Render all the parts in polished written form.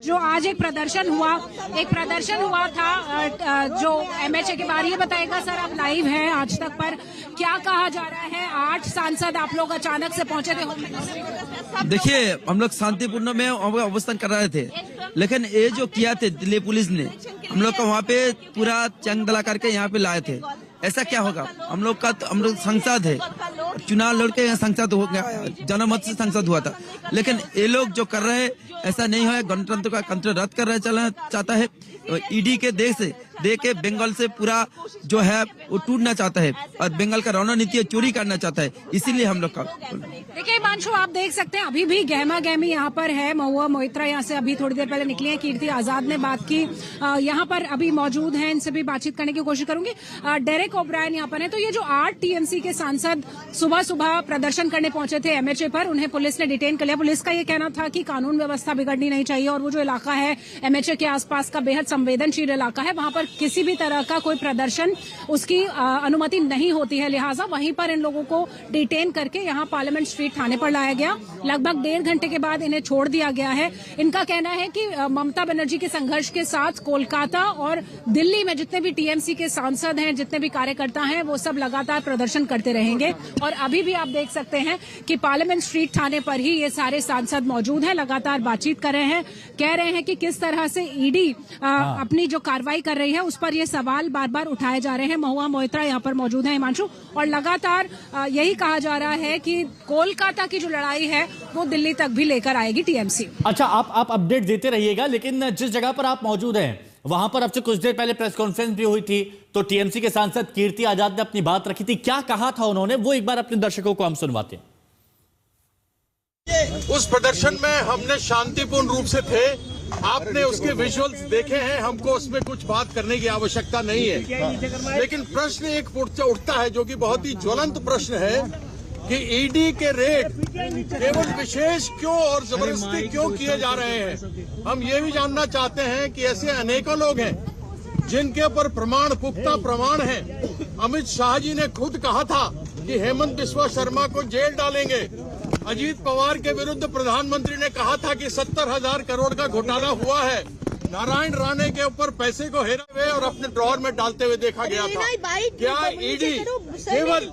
जो आज एक प्रदर्शन हुआ था जो एमएचए के बारे, ये बताएगा सर, आप लाइव हैं आज तक पर, क्या कहा जा रहा है? 8 सांसद आप लोग अचानक से पहुंचे थे होम मिनिस्ट्री। देखिए, हम लोग शांतिपूर्ण में अवस्थान कर रहे थे, लेकिन ये जो किया थे दिल्ली पुलिस ने, हम लोग को वहाँ पे पूरा चंग दला करके यहाँ पे लाए थे। ऐसा क्या होगा? हम लोग संसद है, चुनाव लड़के यहाँ संसद हो गया, जनमत से संसद हुआ था, लेकिन ये लोग जो कर रहे हैं ऐसा नहीं है। गणतंत्र का तंत्र रद्द कर रहे चलना चाहता है। ईडी के दे के बंगाल से पूरा जो है वो टूटना चाहता है और बंगाल का रणनीति चोरी करना चाहता है, इसीलिए हम लोग का। देखिए हिमांशु, आप देख सकते हैं अभी भी गहमा गहमी यहाँ पर है। महुआ मोइत्रा यहाँ से अभी थोड़ी देर पहले निकली है, कीर्ति आजाद ने बात की, यहाँ पर अभी मौजूद हैं, इनसे भी बातचीत करने की कोशिश करूंगी। डेरेक ओब्रायन यहाँ पर है। तो ये जो 8 टीएमसी के सांसद सुबह प्रदर्शन करने पहुंचे थे एमएचए पर, उन्हें पुलिस ने डिटेन कर लिया। पुलिस का ये कहना था कि कानून व्यवस्था बिगड़नी नहीं चाहिए और वो जो इलाका है एमएचए के आसपास का बेहद संवेदनशील इलाका है, वहां पर किसी भी तरह का कोई प्रदर्शन उसकी अनुमति नहीं होती है। लिहाजा वहीं पर इन लोगों को डिटेन करके यहाँ पार्लियामेंट स्ट्रीट थाने पर लाया गया। लगभग 1.5 घंटे के बाद इन्हें छोड़ दिया गया है। इनका कहना है कि ममता बनर्जी के संघर्ष के साथ कोलकाता और दिल्ली में जितने भी टीएमसी के सांसद हैं, जितने भी कार्यकर्ता हैं, वो सब लगातार प्रदर्शन करते रहेंगे। और अभी भी आप देख सकते हैं कि पार्लियामेंट स्ट्रीट थाने पर ही ये सारे सांसद मौजूद हैं, लगातार बातचीत कर रहे हैं, कह रहे हैं कि किस तरह से ईडी अपनी जो कार्रवाई कर रही है उस पर ये सवाल बार बार उठाए जा रहे हैं। महुआ मोइत्रा यहाँ पर मौजूद है हिमांशु, और लगातार यही कहा जा रहा है कि कोलकाता की जो लड़ाई है वो दिल्ली तक भी लेकर आएगी टीएमसी। अच्छा, आप अपडेट देते रहिएगा, लेकिन जिस जगह पर आप मौजूद हैं वहां पर अब से कुछ देर पहले प्रेस कॉन्फ्रेंस भी हुई थी, तो टीएमसी के सांसद कीर्ति आजाद ने अपनी बात रखी थी। क्या कहा था उन्होंने, वो एक बार अपने दर्शकों को हम सुनवाते हैं। उस प्रदर्शन में हमने शांतिपूर्ण रूप से थे, आपने उसके विजुअल्स देखे हैं, हमको उसमें कुछ बात करने की आवश्यकता नहीं है। लेकिन प्रश्न एक उठता है जो कि बहुत ही ज्वलंत प्रश्न है कि ईडी के रेड केवल विशेष क्यों और जबरदस्ती क्यों किए जा रहे हैं। हम ये भी जानना चाहते हैं कि ऐसे अनेकों लोग हैं जिनके ऊपर पुख्ता प्रमाण है। अमित शाह जी ने खुद कहा था कि हेमंत बिस्वा शर्मा को जेल डालेंगे। अजीत पवार के विरुद्ध प्रधानमंत्री ने कहा था कि 70,000 करोड़ का घोटाला हुआ है। नारायण राणे के ऊपर पैसे को हेरा हुए और अपने ड्रॉर में डालते हुए देखा गया था। क्या ईडी केवल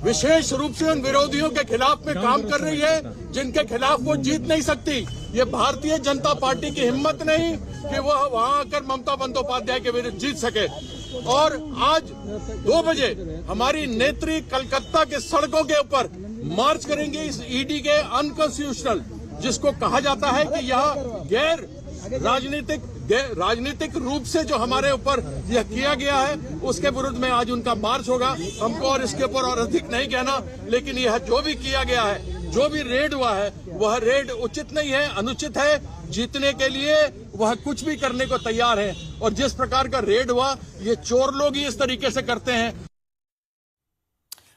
विशेष रूप से उन विरोधियों के खिलाफ में काम कर रही है जिनके खिलाफ वो जीत नहीं सकती? ये भारतीय जनता पार्टी की हिम्मत नहीं कि वह वहां आकर ममता बंदोपाध्याय के विरुद्ध जीत सके। और आज 2 बजे हमारी नेत्री कलकत्ता के सड़कों के ऊपर मार्च करेंगे इस ईडी के अनकॉन्स्टिट्यूशनल, जिसको कहा जाता है कि यह गैर राजनीतिक रूप से जो हमारे ऊपर यह किया गया है उसके विरुद्ध में आज उनका मार्च होगा। हमको और इसके ऊपर और अधिक नहीं कहना, लेकिन यह जो भी किया गया है, जो भी रेड हुआ है, वह रेड उचित नहीं है, अनुचित है। जीतने के लिए वह कुछ भी करने को तैयार है, और जिस प्रकार का रेड हुआ ये चोर लोग ही इस तरीके से करते हैं।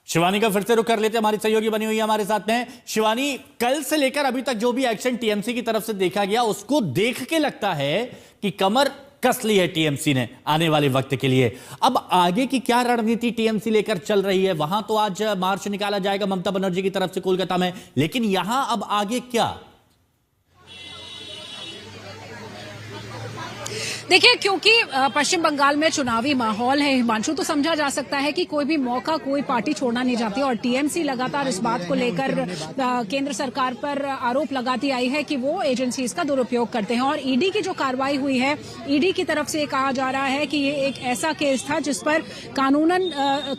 शिवानी का फिर से रुख कर लेते हैं, हमारी सहयोगी बनी हुई है हमारे साथ में। शिवानी, कल से लेकर अभी तक जो भी एक्शन टीएमसी की तरफ से देखा गया, उसको देख के लगता है कि कमर कस ली है टीएमसी ने आने वाले वक्त के लिए। अब आगे की क्या रणनीति टीएमसी लेकर चल रही है? वहां तो आज मार्च निकाला जाएगा ममता बनर्जी की तरफ से कोलकाता में, लेकिन यहां अब आगे क्या? देखिए, क्योंकि पश्चिम बंगाल में चुनावी माहौल है हिमांशु, तो समझा जा सकता है कि कोई भी मौका कोई पार्टी छोड़ना नहीं चाहती, और टीएमसी लगातार इस बात को लेकर केंद्र सरकार पर आरोप लगाती आई है कि वो एजेंसीज का दुरुपयोग करते हैं। और ईडी की जो कार्रवाई हुई है, ईडी की तरफ से कहा जा रहा है कि ये एक ऐसा केस था जिस पर कानूनन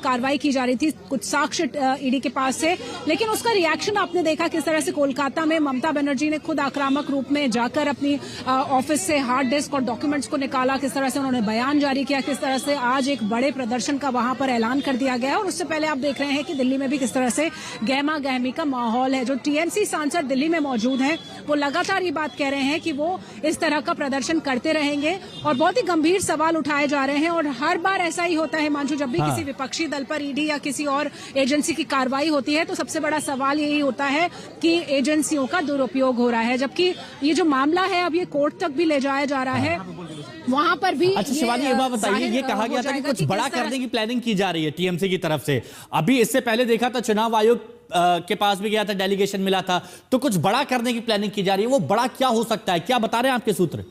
कार्रवाई की जा रही थी, कुछ साक्ष्य ईडी के पास से, लेकिन उसका रिएक्शन आपने देखा किस तरह से कोलकाता में ममता बनर्जी ने खुद आक्रामक रूप में जाकर अपनी ऑफिस से हार्ड डिस्क और डॉक्यूमेंट्स निकाला, किस तरह से उन्होंने बयान जारी किया, किस तरह से आज एक बड़े प्रदर्शन का वहां पर ऐलान कर दिया गया है। और उससे पहले आप देख रहे हैं कि दिल्ली में भी किस तरह से गहमा गहमी का माहौल है। जो टीएमसी सांसद दिल्ली में मौजूद हैं वो लगातार ये बात कह रहे हैं कि वो इस तरह का प्रदर्शन करते रहेंगे, और बहुत ही गंभीर सवाल उठाए जा रहे हैं। और हर बार ऐसा ही होता है हिमांशु, जब भी किसी विपक्षी दल पर ईडी या किसी और एजेंसी की कार्रवाई होती है तो सबसे बड़ा सवाल यही होता है कि एजेंसियों का दुरुपयोग हो रहा है। जबकि ये जो मामला है अब ये कोर्ट तक भी ले जाया जा रहा है, वहां पर भी। अच्छा शिवानी, ये बात बताइए, ये कहा गया था कि कुछ बड़ा करने की प्लानिंग की जा रही है टीएमसी की तरफ से। अभी इससे पहले देखा था चुनाव आयोग के पास भी गया था, डेलीगेशन मिला था, तो कुछ बड़ा करने की प्लानिंग की जा रही है। वो बड़ा क्या हो सकता है, क्या बता रहे हैं आपके सूत्र?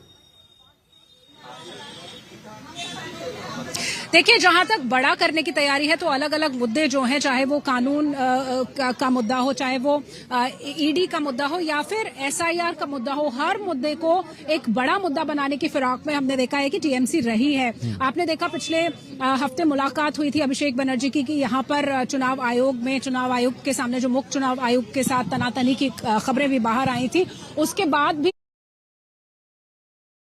देखिए, जहां तक बड़ा करने की तैयारी है तो अलग अलग मुद्दे जो हैं, चाहे वो कानून का मुद्दा हो, चाहे वो ईडी का मुद्दा हो या फिर एसआईआर का मुद्दा हो, हर मुद्दे को एक बड़ा मुद्दा बनाने की फिराक में हमने देखा है कि टीएमसी रही है। आपने देखा पिछले हफ्ते मुलाकात हुई थी अभिषेक बनर्जी की कि यहाँ पर चुनाव आयोग के सामने जो मुख्य चुनाव आयुक्त के साथ तनातनी की खबरें भी बाहर आई थी, उसके बाद भी